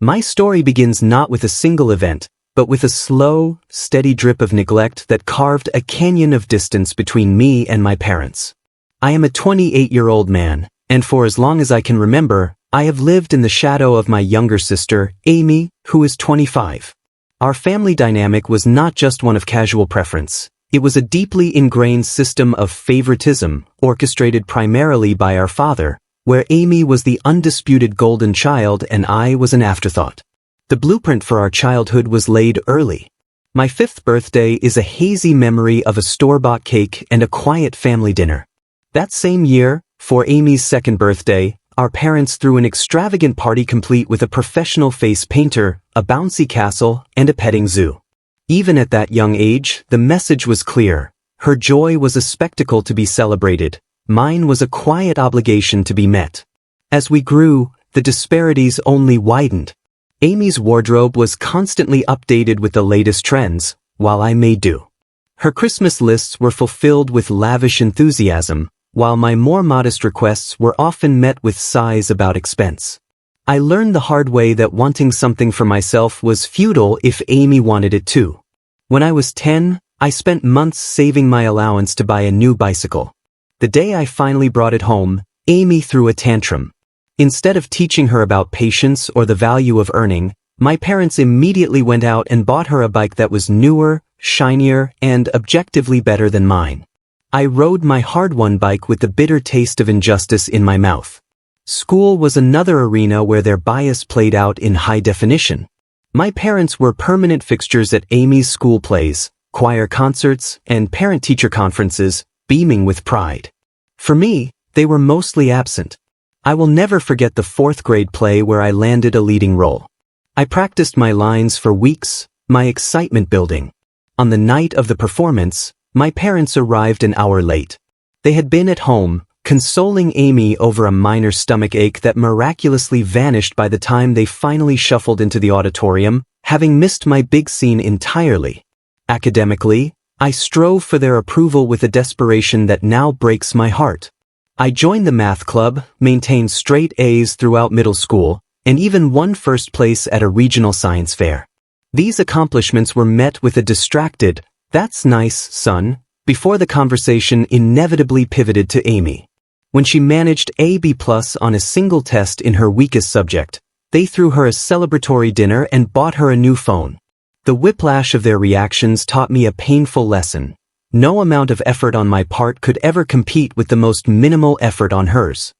My story begins not with a single event, but with a slow, steady drip of neglect that carved a canyon of distance between me and my parents. I am a 28-year-old man, and for as long as I can remember, I have lived in the shadow of my younger sister, Amy, who is 25. Our family dynamic was not just one of casual preference. It was a deeply ingrained system of favoritism, orchestrated primarily by our father, where Amy was the undisputed golden child and I was an afterthought. The blueprint for our childhood was laid early. My 5th birthday is a hazy memory of a store-bought cake and a quiet family dinner. That same year, for Amy's 2nd birthday, our parents threw an extravagant party complete with a professional face painter, a bouncy castle, and a petting zoo. Even at that young age, the message was clear. Her joy was a spectacle to be celebrated. Mine was a quiet obligation to be met. As we grew, the disparities only widened. Amy's wardrobe was constantly updated with the latest trends, while I made do. Her Christmas lists were fulfilled with lavish enthusiasm, while my more modest requests were often met with sighs about expense. I learned the hard way that wanting something for myself was futile if Amy wanted it too. When I was 10, I spent months saving my allowance to buy a new bicycle. The day I finally brought it home, Amy threw a tantrum. Instead of teaching her about patience or the value of earning, my parents immediately went out and bought her a bike that was newer, shinier, and objectively better than mine. I rode my hard-won bike with the bitter taste of injustice in my mouth. School was another arena where their bias played out in high definition. My parents were permanent fixtures at Amy's school plays, choir concerts, and parent-teacher conferences, beaming with pride. For me, they were mostly absent. I will never forget the 4th grade play where I landed a leading role. I practiced my lines for weeks, my excitement building. On the night of the performance, my parents arrived an hour late. They had been at home, consoling Amy over a minor stomach ache that miraculously vanished by the time they finally shuffled into the auditorium, having missed my big scene entirely. Academically, I strove for their approval with a desperation that now breaks my heart. I joined the math club, maintained straight A's throughout middle school, and even won 1st place at a regional science fair. These accomplishments were met with a distracted, "That's nice, son," before the conversation inevitably pivoted to Amy. When she managed a B+ on a single test in her weakest subject, they threw her a celebratory dinner and bought her a new phone. The whiplash of their reactions taught me a painful lesson. No amount of effort on my part could ever compete with the most minimal effort on hers.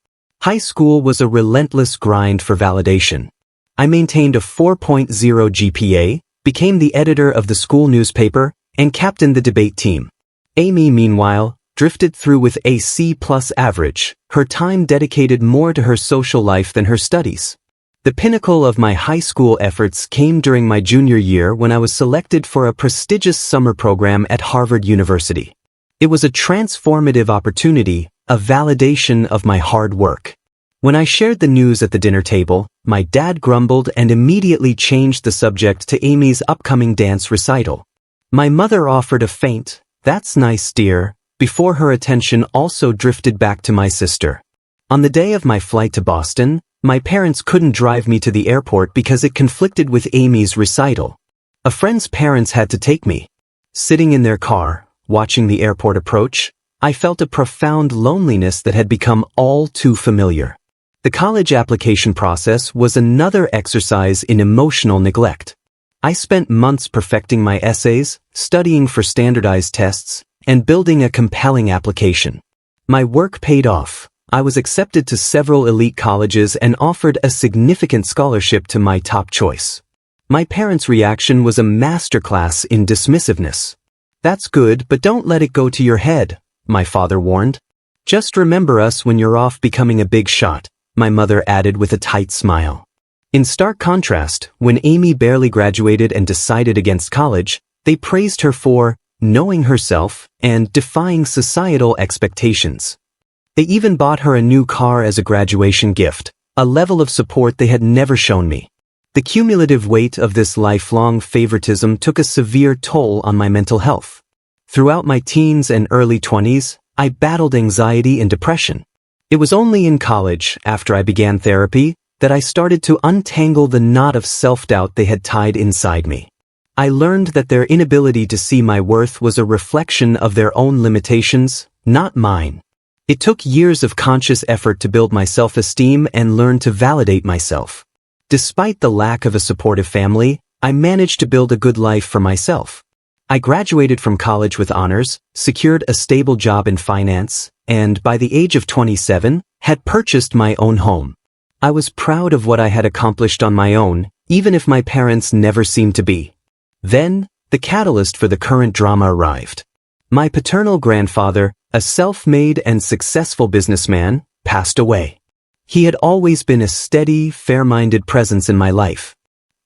High school was a relentless grind for validation. I maintained a 4.0 GPA, became the editor of the school newspaper, and captained the debate team. Amy, meanwhile, drifted through with a C+ average, her time dedicated more to her social life than her studies. The pinnacle of my high school efforts came during my junior year when I was selected for a prestigious summer program at Harvard University. It was a transformative opportunity, a validation of my hard work. When I shared the news at the dinner table, my dad grumbled and immediately changed the subject to Amy's upcoming dance recital. My mother offered a faint, "That's nice, dear," before her attention also drifted back to my sister. On the day of my flight to Boston, my parents couldn't drive me to the airport because it conflicted with Amy's recital. A friend's parents had to take me. Sitting in their car, watching the airport approach, I felt a profound loneliness that had become all too familiar. The college application process was another exercise in emotional neglect. I spent months perfecting my essays, studying for standardized tests, and building a compelling application. My work paid off. I was accepted to several elite colleges and offered a significant scholarship to my top choice. My parents' reaction was a masterclass in dismissiveness. "That's good, but don't let it go to your head," my father warned. "Just remember us when you're off becoming a big shot," my mother added with a tight smile. In stark contrast, when Amy barely graduated and decided against college, they praised her for knowing herself and defying societal expectations. They even bought her a new car as a graduation gift, a level of support they had never shown me. The cumulative weight of this lifelong favoritism took a severe toll on my mental health. Throughout my teens and early 20s, I battled anxiety and depression. It was only in college, after I began therapy, that I started to untangle the knot of self-doubt they had tied inside me. I learned that their inability to see my worth was a reflection of their own limitations, not mine. It took years of conscious effort to build my self-esteem and learn to validate myself. Despite the lack of a supportive family, I managed to build a good life for myself. I graduated from college with honors, secured a stable job in finance, and by the age of 27, had purchased my own home. I was proud of what I had accomplished on my own, even if my parents never seemed to be. Then, the catalyst for the current drama arrived. My paternal grandfather, a self-made and successful businessman, passed away. He had always been a steady, fair-minded presence in my life.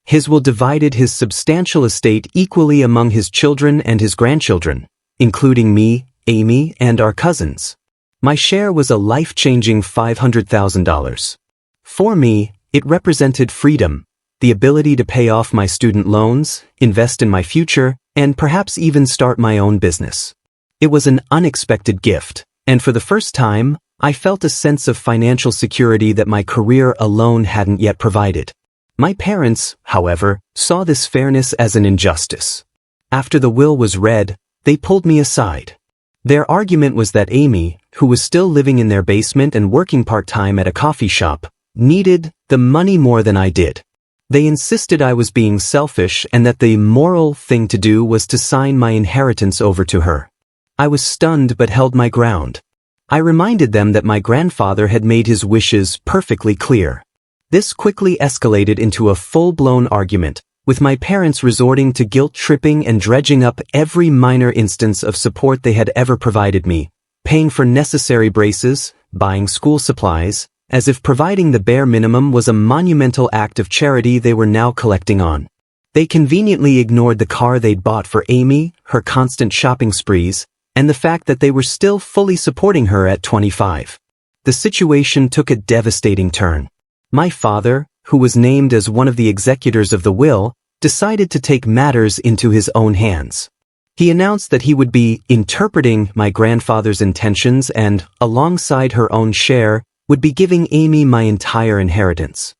His will divided his substantial estate equally among his children and his grandchildren, including me, Amy, and our cousins. My share was a life-changing $500,000. For me, it represented freedom, the ability to pay off my student loans, invest in my future, and perhaps even start my own business. It was an unexpected gift, and for the first time, I felt a sense of financial security that my career alone hadn't yet provided. My parents, however, saw this fairness as an injustice. After the will was read, they pulled me aside. Their argument was that Amy, who was still living in their basement and working part-time at a coffee shop, needed the money more than I did. They insisted I was being selfish and that the moral thing to do was to sign my inheritance over to her. I was stunned but held my ground. I reminded them that my grandfather had made his wishes perfectly clear. This quickly escalated into a full-blown argument, with my parents resorting to guilt-tripping and dredging up every minor instance of support they had ever provided me, paying for necessary braces, buying school supplies, as if providing the bare minimum was a monumental act of charity they were now collecting on. They conveniently ignored the car they'd bought for Amy, her constant shopping sprees, and the fact that they were still fully supporting her at 25. The situation took a devastating turn. My father, who was named as one of the executors of the will, decided to take matters into his own hands. He announced that he would be interpreting my grandfather's intentions and, alongside her own share, would be giving Amy my entire inheritance.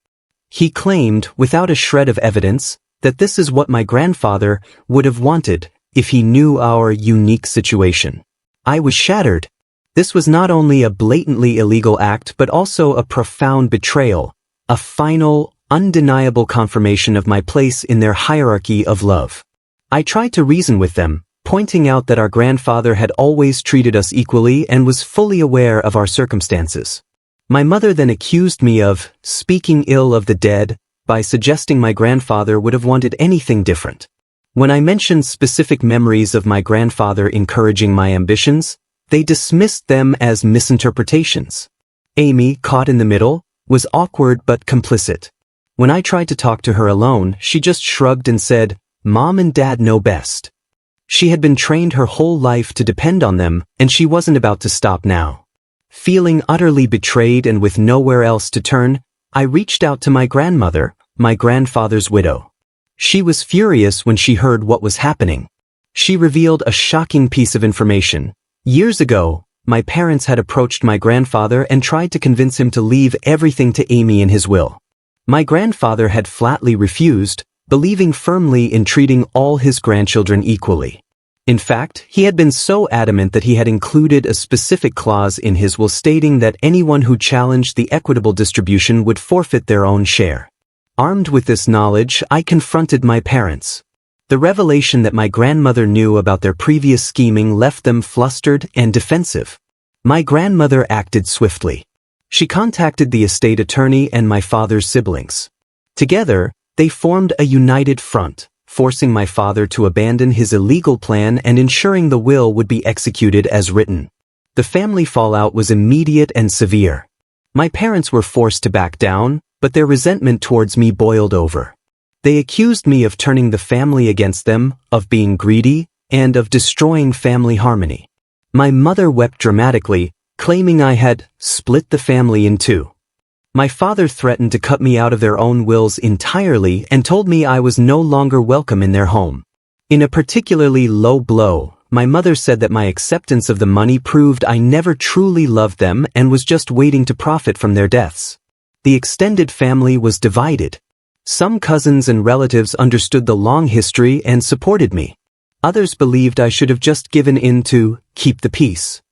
He claimed, without a shred of evidence, that this is what my grandfather would have wanted if he knew our unique situation. I was shattered. This was not only a blatantly illegal act but also a profound betrayal, a final, undeniable confirmation of my place in their hierarchy of love. I tried to reason with them, pointing out that our grandfather had always treated us equally and was fully aware of our circumstances. My mother then accused me of speaking ill of the dead by suggesting my grandfather would have wanted anything different. When I mentioned specific memories of my grandfather encouraging my ambitions, they dismissed them as misinterpretations. Amy, caught in the middle, was awkward but complicit. When I tried to talk to her alone, she just shrugged and said, "Mom and Dad know best." She had been trained her whole life to depend on them, and she wasn't about to stop now. Feeling utterly betrayed and with nowhere else to turn, I reached out to my grandmother, my grandfather's widow. She was furious when she heard what was happening. She revealed a shocking piece of information. Years ago, my parents had approached my grandfather and tried to convince him to leave everything to Amy in his will. My grandfather had flatly refused, believing firmly in treating all his grandchildren equally. In fact, he had been so adamant that he had included a specific clause in his will stating that anyone who challenged the equitable distribution would forfeit their own share. Armed with this knowledge, I confronted my parents. The revelation that my grandmother knew about their previous scheming left them flustered and defensive. My grandmother acted swiftly. She contacted the estate attorney and my father's siblings. Together, they formed a united front, forcing my father to abandon his illegal plan and ensuring the will would be executed as written. The family fallout was immediate and severe. My parents were forced to back down, but their resentment towards me boiled over. They accused me of turning the family against them, of being greedy, and of destroying family harmony. My mother wept dramatically, claiming I had split the family in two. My father threatened to cut me out of their own wills entirely and told me I was no longer welcome in their home. In a particularly low blow, my mother said that my acceptance of the money proved I never truly loved them and was just waiting to profit from their deaths. the extended family was divided. Some cousins and relatives understood the long history and supported me. Others believed I should have just given in to keep the peace.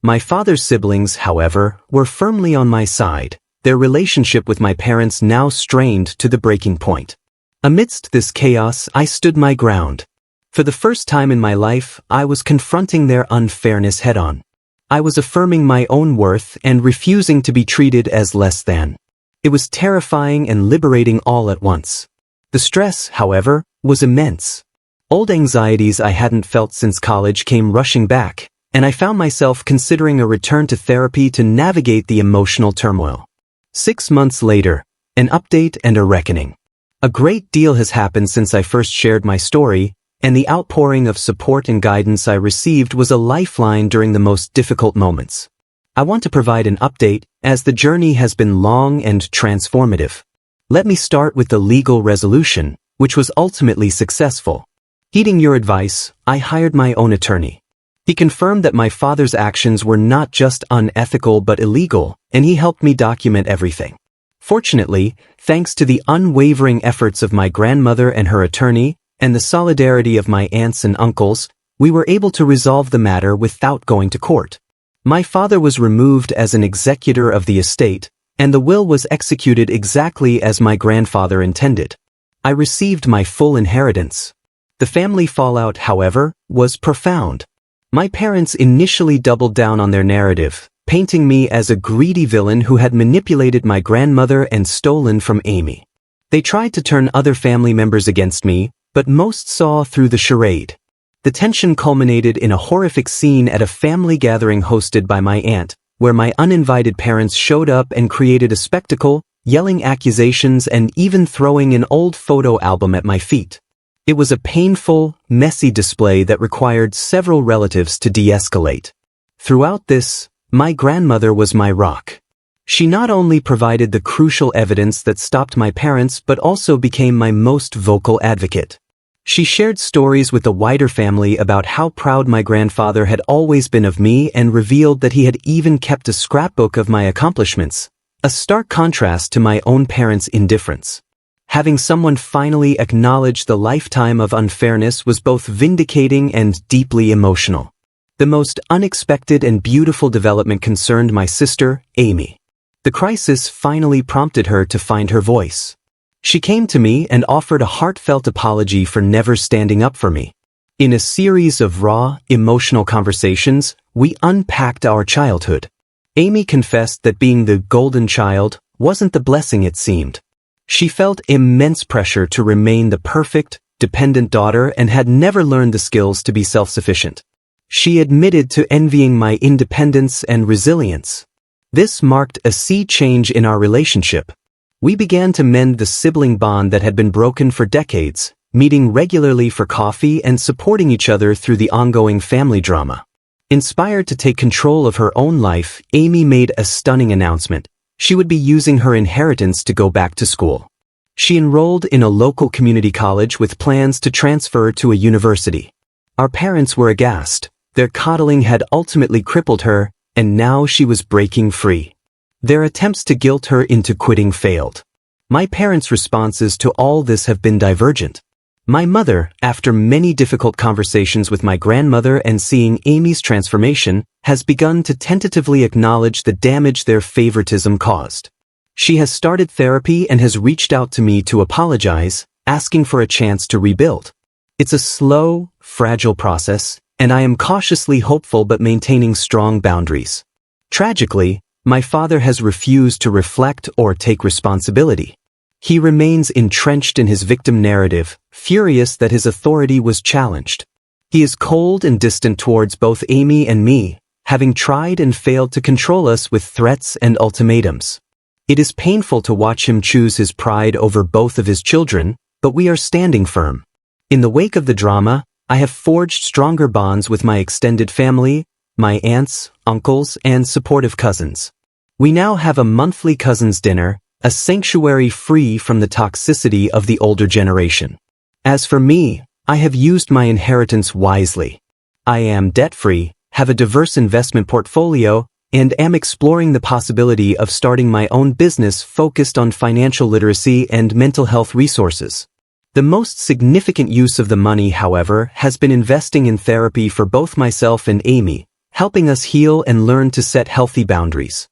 My father's siblings, however, were firmly on my side, their relationship with my parents now strained to the breaking point. Amidst this chaos, I stood my ground. For the first time in my life, I was confronting their unfairness head-on. I was affirming my own worth and refusing to be treated as less than. It was terrifying and liberating all at once. The stress, however, was immense. Old anxieties I hadn't felt since college came rushing back, and I found myself considering a return to therapy to navigate the emotional turmoil. 6 months later, an update and a reckoning. A great deal has happened since I first shared my story, and the outpouring of support and guidance I received was a lifeline during the most difficult moments. I want to provide an update, as the journey has been long and transformative. Let me start with the legal resolution, which was ultimately successful. Heeding your advice, I hired my own attorney. He confirmed that my father's actions were not just unethical but illegal, and he helped me document everything. Fortunately, thanks to the unwavering efforts of my grandmother and her attorney, and the solidarity of my aunts and uncles, we were able to resolve the matter without going to court. My father was removed as an executor of the estate, and the will was executed exactly as my grandfather intended. I received my full inheritance. The family fallout, however, was profound. My parents initially doubled down on their narrative, painting me as a greedy villain who had manipulated my grandmother and stolen from Amy. They tried to turn other family members against me, but most saw through the charade. The tension culminated in a horrific scene at a family gathering hosted by my aunt, where my uninvited parents showed up and created a spectacle, yelling accusations and even throwing an old photo album at my feet. It was a painful, messy display that required several relatives to de-escalate. Throughout this, my grandmother was my rock. She not only provided the crucial evidence that stopped my parents but also became my most vocal advocate. She shared stories with the wider family about how proud my grandfather had always been of me and revealed that he had even kept a scrapbook of my accomplishments, a stark contrast to my own parents' indifference. Having someone finally acknowledge the lifetime of unfairness was both vindicating and deeply emotional. The most unexpected and beautiful development concerned my sister, Amy. The crisis finally prompted her to find her voice. She came to me and offered a heartfelt apology for never standing up for me. In a series of raw, emotional conversations, we unpacked our childhood. Amy confessed that being the golden child wasn't the blessing it seemed. She felt immense pressure to remain the perfect, dependent daughter and had never learned the skills to be self-sufficient. She admitted to envying my independence and resilience. This marked a sea change in our relationship. We began to mend the sibling bond that had been broken for decades, meeting regularly for coffee and supporting each other through the ongoing family drama. Inspired to take control of her own life, Amy made a stunning announcement. She would be using her inheritance to go back to school. She enrolled in a local community college with plans to transfer to a university. Our parents were aghast. Their coddling had ultimately crippled her, and now she was breaking free. Their attempts to guilt her into quitting failed. My parents' responses to all this have been divergent. My mother, after many difficult conversations with my grandmother and seeing Amy's transformation, has begun to tentatively acknowledge the damage their favoritism caused. She has started therapy and has reached out to me to apologize, asking for a chance to rebuild. It's a slow, fragile process, and I am cautiously hopeful but maintaining strong boundaries. Tragically, my father has refused to reflect or take responsibility. He remains entrenched in his victim narrative, furious that his authority was challenged. He is cold and distant towards both Amy and me, having tried and failed to control us with threats and ultimatums. It is painful to watch him choose his pride over both of his children, but we are standing firm. In the wake of the drama, I have forged stronger bonds with my extended family, my aunts, uncles, and supportive cousins. We now have a monthly cousins' dinner, a sanctuary free from the toxicity of the older generation. As for me, I have used my inheritance wisely. I am debt-free, have a diverse investment portfolio, and am exploring the possibility of starting my own business focused on financial literacy and mental health resources. The most significant use of the money, however, has been investing in therapy for both myself and Amy, helping us heal and learn to set healthy boundaries.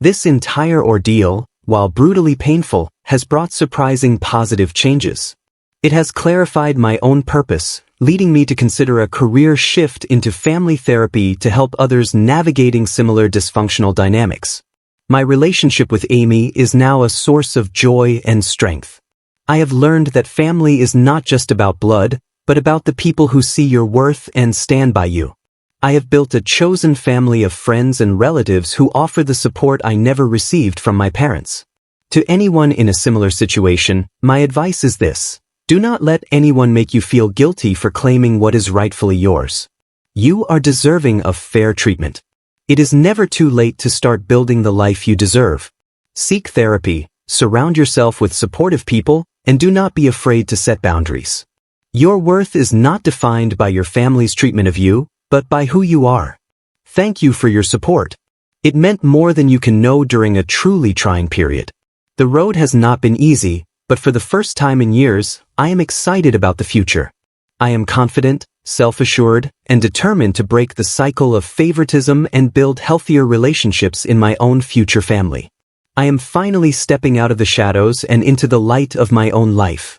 This entire ordeal, while brutally painful, has brought surprising positive changes. It has clarified my own purpose, leading me to consider a career shift into family therapy to help others navigating similar dysfunctional dynamics. My relationship with Amy is now a source of joy and strength. I have learned that family is not just about blood, but about the people who see your worth and stand by you. I have built a chosen family of friends and relatives who offer the support I never received from my parents. To anyone in a similar situation, my advice is this: do not let anyone make you feel guilty for claiming what is rightfully yours. You are deserving of fair treatment. It is never too late to start building the life you deserve. Seek therapy, surround yourself with supportive people, and do not be afraid to set boundaries. Your worth is not defined by your family's treatment of you, but by who you are. Thank you for your support. It meant more than you can know during a truly trying period. The road has not been easy, but for the first time in years, I am excited about the future. I am confident, self-assured, and determined to break the cycle of favoritism and build healthier relationships in my own future family. I am finally stepping out of the shadows and into the light of my own life.